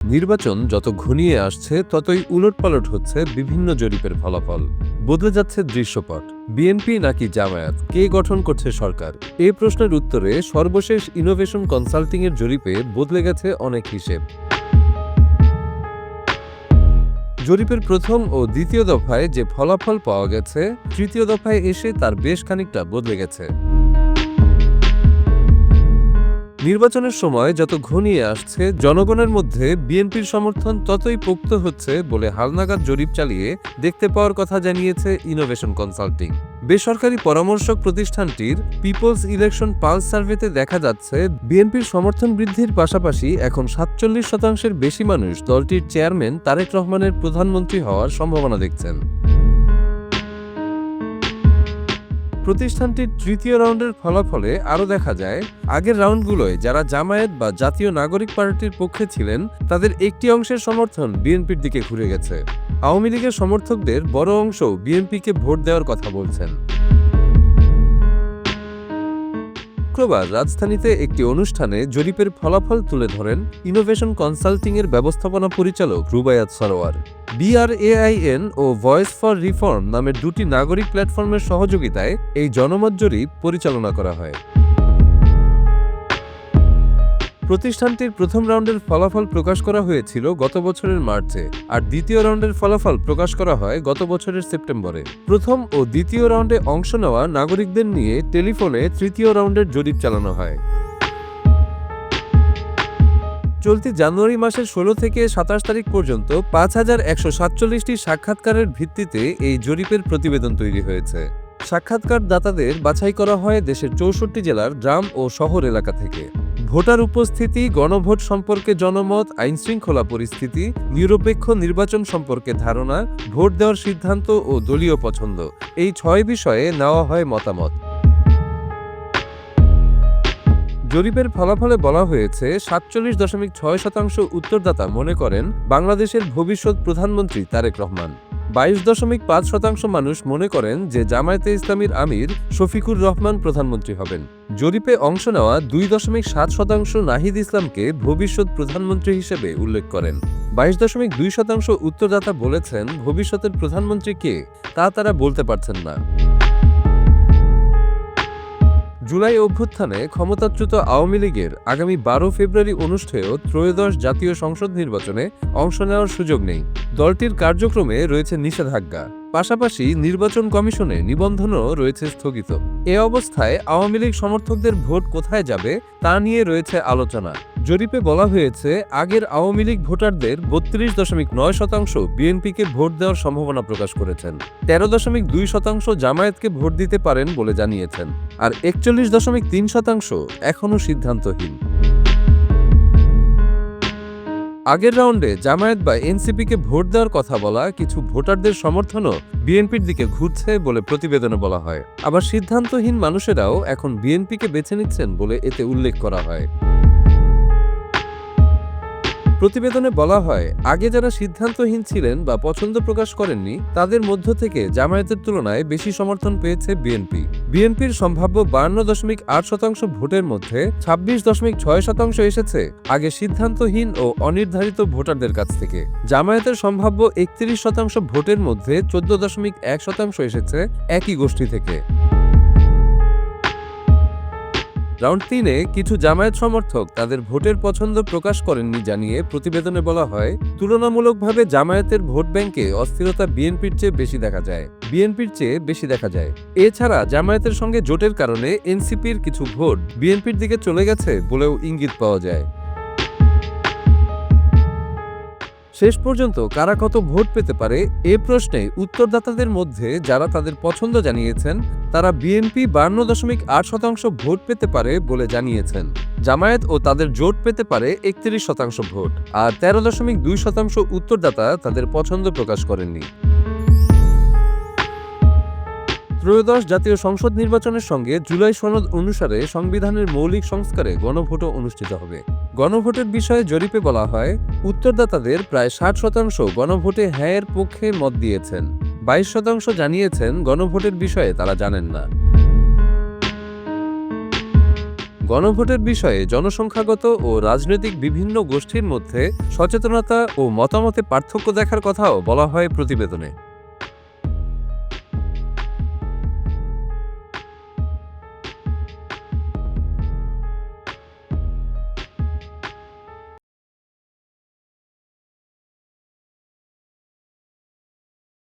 নির্বাচন যত ঘনিয়ে আসছে ততই উলটপালট হচ্ছে বিভিন্ন জরিপের ফলাফল। বদলে যাচ্ছে দৃশ্যপট। বিএনপি নাকি জামায়াত, কে গঠন করছে সরকার? এই প্রশ্নের উত্তরে সর্বশেষ ইনোভেশন কনসাল্টিংয়ের জরিপে বদলে গেছে অনেক হিসেব। জরিপের প্রথম ও দ্বিতীয় দফায় যে ফলাফল পাওয়া গেছে, তৃতীয় দফায় এসে তার বেশ খানিকটা বদলে গেছে। নির্বাচনের সময় যত ঘনিয়ে আসছে, জনগণের মধ্যে বিএনপির সমর্থন ততই পোক্ত হচ্ছে বলে হালনাগাদ জরিপ চালিয়ে দেখতে পাওয়ার কথা জানিয়েছে ইনোভেশন কনসাল্টিং। বেসরকারি পরামর্শক প্রতিষ্ঠানটির পিপলস ইলেকশন পালস সার্ভেতে দেখা যাচ্ছে, বিএনপির সমর্থন বৃদ্ধির পাশাপাশি এখন ৪৭% বেশি মানুষ দলটির চেয়ারম্যান তারেক রহমানের প্রধানমন্ত্রী হওয়ার সম্ভাবনা দেখছেন। প্রতিষ্ঠানটির তৃতীয় রাউন্ডের ফলাফলে আরও দেখা যায়, আগের রাউন্ডগুলোয় যারা জামায়াত বা জাতীয় নাগরিক পার্টির পক্ষে ছিলেন, তাদের একটি অংশের সমর্থন বিএনপির দিকে ঘুরে গেছে। আওয়ামী লীগের সমর্থকদের বড় অংশও বিএনপিকে ভোট দেওয়ার কথা বলছেন। শুক্রবার রাজধানীতে একটি অনুষ্ঠানে জরিপের ফলাফল তুলে ধরেন ইনোভেশন কনসাল্টিংয়ের ব্যবস্থাপনা পরিচালক রুবায়াত সরোয়ার। BRAIN ও ভয়েস ফর রিফর্ম নামের দুটি নাগরিক প্ল্যাটফর্মের সহযোগিতায় এই জনমত জরিপ পরিচালনা করা হয়। প্রতিষ্ঠানটির প্রথম রাউন্ডের ফলাফল প্রকাশ করা হয়েছিল গত বছরের মার্চে, আর দ্বিতীয় রাউন্ডের ফলাফল প্রকাশ করা হয় গত বছরের সেপ্টেম্বরে। প্রথম ও দ্বিতীয় রাউন্ডে অংশ নেওয়া নাগরিকদের নিয়ে টেলিফোনে তৃতীয় রাউন্ডের জরিপ চালানো হয়। চলতি জানুয়ারি মাসের ১৬ থেকে ২৭ তারিখ পর্যন্ত ৫,১৪৭টি সাক্ষাৎকারের ভিত্তিতে এই জরিপের প্রতিবেদন তৈরি হয়েছে। সাক্ষাৎকার দাতাদের বাছাই করা হয় দেশের ৬৪ জেলার গ্রাম ও শহর এলাকা থেকে। ভোটার উপস্থিতি, গণভোট সম্পর্কে জনমত, আইনশৃঙ্খলা পরিস্থিতি, নিরপেক্ষ নির্বাচন সম্পর্কে ধারণা, ভোট দেওয়ার সিদ্ধান্ত ও দলীয় পছন্দ, এই ৬ বিষয়ে নেওয়া হয় মতামত। জরিপের ফলাফলে বলা হয়েছে, ৪৭.৬% উত্তরদাতা মনে করেন বাংলাদেশের ভবিষ্যৎ প্রধানমন্ত্রী তারেক রহমান। ২২.৫% মানুষ মনে করেন যে জামায়াতে ইসলামীর আমির শফিকুর রহমান প্রধানমন্ত্রী হবেন। জরিপে অংশ নেওয়া ২.৭% নাহিদ ইসলামকে ভবিষ্যৎ প্রধানমন্ত্রী হিসেবে উল্লেখ করেন। ২২.২% উত্তরদাতা বলেছেন ভবিষ্যতের প্রধানমন্ত্রী কে তা তারা বলতে পারছেন না। জুলাই অভ্যুত্থানে ক্ষমতাচ্যুত আওয়ামী লীগের আগামী ১২ ফেব্রুয়ারি অনুষ্ঠেয় ত্রয়োদশ জাতীয় সংসদ নির্বাচনে অংশ নেওয়ার সুযোগ নেই। দলটির কার্যক্রমে রয়েছে নিষেধাজ্ঞা, পাশাপাশি নির্বাচন কমিশনে নিবন্ধনও রয়েছে স্থগিত। এ অবস্থায় আওয়ামী লীগ সমর্থকদের ভোট কোথায় যাবে তা নিয়ে রয়েছে আলোচনা। জরিপে বলা হয়েছে, আগের আওয়ামী লীগ ভোটারদের ৩২.৯% বিএনপিকে ভোট দেওয়ার সম্ভাবনা প্রকাশ করেছেন। ১৩.২% জামায়াতকে ভোট দিতে পারেন বলে জানিয়েছেন, আর ৪১.৩% এখনও সিদ্ধান্তহীন। আগের রাউন্ডে জামায়াত বা এনসিপিকে ভোট দেওয়ার কথা বলা কিছু ভোটারদের সমর্থনও বিএনপির দিকে ঘুরছে বলে প্রতিবেদনে বলা হয়। আবার সিদ্ধান্তহীন মানুষেরাও এখন বিএনপিকে বেছে নিচ্ছেন বলে এতে উল্লেখ করা হয়। প্রতিবেদনে বলা হয়, আগে যারা সিদ্ধান্তহীন ছিলেন বা পছন্দ প্রকাশ করেননি, তাদের মধ্য থেকে জামায়াতের তুলনায় বেশি সমর্থন পেয়েছে বিএনপি। বিএনপির সম্ভাব্য ৫২.৮% ভোটের মধ্যে ২৬.৬% এসেছে আগে সিদ্ধান্তহীন ও অনির্ধারিত ভোটারদের কাছ থেকে। জামায়াতের সম্ভাব্য ৩১% ভোটের মধ্যে ১৪.১% এসেছে একই গোষ্ঠী থেকে। রাউন্ড ৩-এ কিছু জামায়াত সমর্থক তাদের ভোটের পছন্দ প্রকাশ করেননি জানিয়ে প্রতিবেদনে বলা হয়, তুলনামূলকভাবে জামায়াতের ভোট ব্যাংকে অস্থিরতা বিএনপির চেয়ে বেশি দেখা যায়। এছাড়া জামায়াতের সঙ্গে জোটের কারণে এনসিপির কিছু ভোট বিএনপির দিকে চলে গেছে বলেও ইঙ্গিত পাওয়া যায়। শেষ পর্যন্ত কারা কত ভোট পেতে পারে এ প্রশ্নে উত্তরদাতাদের মধ্যে যারা তাদের পছন্দ জানিয়েছেন, তারা বিএনপি ৫২.৮% ভোট পেতে পারে বলে জানিয়েছেন। জামায়াত ও তাদের জোট পেতে পারে ৩১% ভোট, আর ১৩.২% উত্তরদাতা তাদের পছন্দ প্রকাশ করেননি। ত্রয়োদশ জাতীয় সংসদ নির্বাচনের সঙ্গে জুলাই সনদ অনুসারে সংবিধানের মৌলিক সংস্কারে গণভোটও অনুষ্ঠিত হবে। গণভোটের বিষয়ে জরিপে বলা হয়, উত্তরদাতাদের প্রায় ৬০% গণভোটে হ্যাঁ-এর পক্ষে মত দিয়েছেন। ২২% জানিয়েছেন গণভোটের বিষয়ে তারা জানেন না। গণভোটের বিষয়ে জনসংখ্যাগত ও রাজনৈতিক বিভিন্ন গোষ্ঠীর মধ্যে সচেতনতা ও মতামতে পার্থক্য দেখার কথাও বলা হয় প্রতিবেদনে।